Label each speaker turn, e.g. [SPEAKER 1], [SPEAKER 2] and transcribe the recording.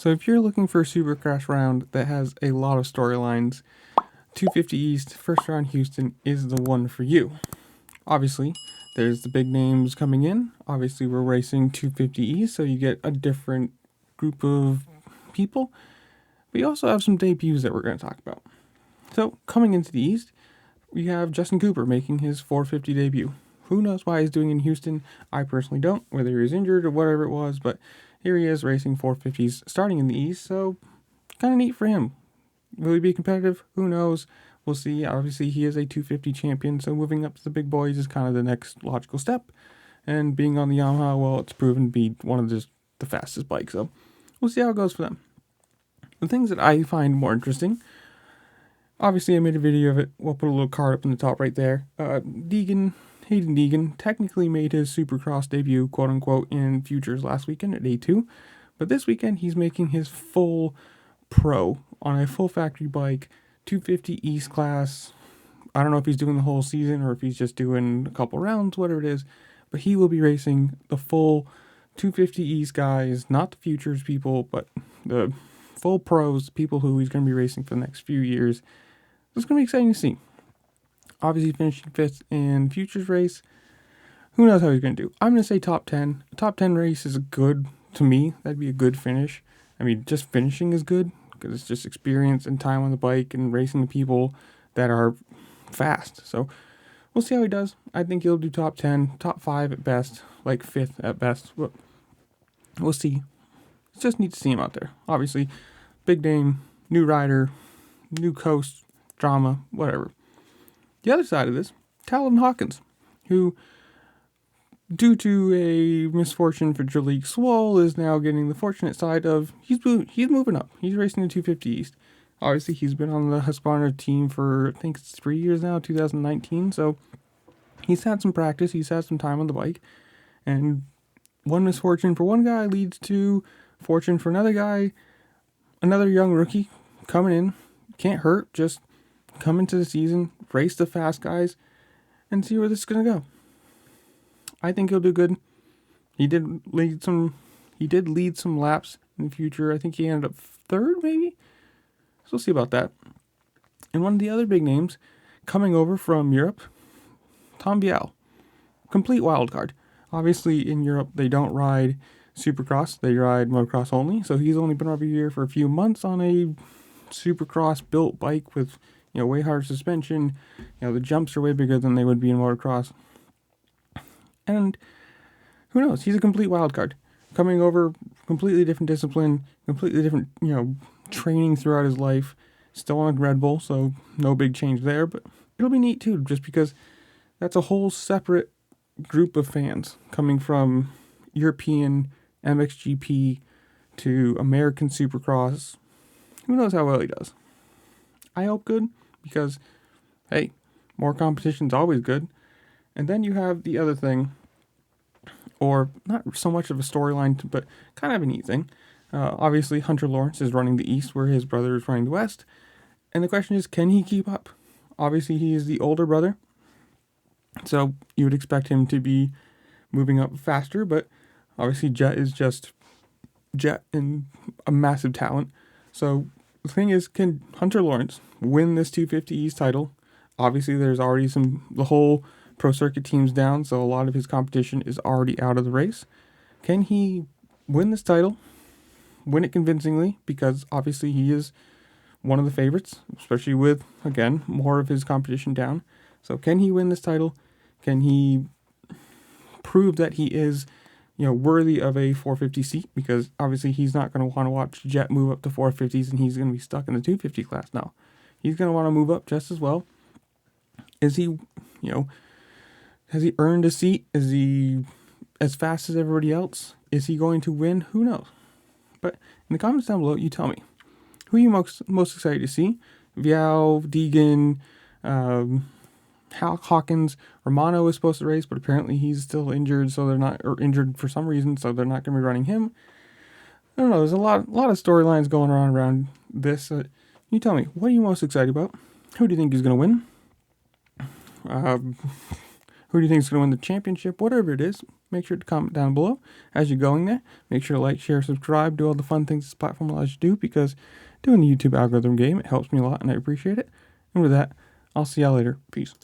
[SPEAKER 1] So if you're looking for a Supercross round that has a lot of storylines, 250 East, first round Houston is the one for you. Obviously, there's the big names coming in. Obviously, we're racing 250 East, so you get a different group of people. But you also have some debuts that we're going to talk about. So coming into the East, we have Justin Cooper making his 450 debut. Who knows why he's doing it in Houston? I personally don't, whether he was injured or whatever it was, but here he is racing 450s starting in the East, so kind of neat for him. Will he be competitive? Who knows? We'll see. Obviously, he is a 250 champion, so moving up to the big boys is kind of the next logical step. And being on the Yamaha, well, it's proven to be one of the fastest bikes, so we'll see how it goes for them. The things that I find more interesting, obviously I made a video of it. We'll put a little card up in the top right there. Hayden Deegan technically made his Supercross debut, quote-unquote, in Futures last weekend at A2. But this weekend, he's making his full pro on a full factory bike, 250 East class. I don't know if he's doing the whole season or if he's just doing a couple rounds, whatever it is. But he will be racing the full 250 East guys, not the Futures people, but the full pros, people who he's going to be racing for the next few years. It's going to be exciting to see. Obviously finishing 5th in Futures race. Who knows how he's going to do? I'm going to say top 10. A top 10 race is good to me. That'd be a good finish. I mean, just finishing is good because it's just experience and time on the bike and racing the people that are fast. So we'll see how he does. I think he'll do top 10, top 5 at best, like 5th at best. But we'll see. It's just neat to see him out there. Obviously, big name, new rider, new coast, drama, whatever. The other side of this, Talon Hawkins, who, due to a misfortune for Jalik Swole, is now getting the fortunate side of he's moving up. He's racing the 250 East. Obviously, he's been on the Husqvarna team for, I think it's 3 years now, 2019. So he's had some practice. He's had some time on the bike. And one misfortune for one guy leads to fortune for another guy. Another young rookie coming in. Can't hurt. Just come into the season, race the fast guys, and see where this is going to go. I think he'll do good. He did lead some laps in the future. I think he ended up 3rd, maybe? So we'll see about that. And one of the other big names coming over from Europe, Tom Vial. Complete wild card. Obviously, in Europe, they don't ride Supercross. They ride motocross only. So he's only been over here for a few months on a Supercross built bike with, way harder suspension. The jumps are way bigger than they would be in motocross. And who knows? He's a complete wild card. Coming over, completely different discipline, completely different, training throughout his life. Still on Red Bull, so no big change there. But it'll be neat too, just because that's a whole separate group of fans coming from European MXGP to American Supercross. Who knows how well he does? I hope good, because, hey, more competition's always good. And then you have the other thing, or not so much of a storyline, but kind of a neat thing. Obviously, Hunter Lawrence is running the East, where his brother is running the West. And the question is, can he keep up? Obviously, he is the older brother, so you would expect him to be moving up faster, but obviously Jet is just Jet and a massive talent. So the thing is, can Hunter Lawrence win this 250 East title? Obviously, there's already the whole pro circuit team's down, so a lot of his competition is already out of the race. Can he win this title? Win it convincingly, because obviously he is one of the favorites, especially with, again, more of his competition down. So can he win this title? Can he prove that he is, worthy of a 450 seat? Because obviously he's not going to want to watch Jet move up to 450s and he's going to be stuck in the 250 class now. He's going to want to move up just as well. Is he, has he earned a seat? Is he as fast as everybody else? Is he going to win? Who knows? But in the comments down below, you tell me. Who are you most excited to see? Vial, Deegan, Hawkins. Romano is supposed to race, but apparently he's still injured, so they're not, or injured for some reason, so they're not going to be running him. I don't know. There's a lot of storylines going around this. You tell me, what are you most excited about? Who do you think is going to win? Who do you think is going to win the championship? Whatever it is, make sure to comment down below as you're going there. Make sure to like, share, subscribe, do all the fun things this platform allows you to do, because doing the YouTube algorithm game, it helps me a lot and I appreciate it. And with that, I'll see y'all later. Peace.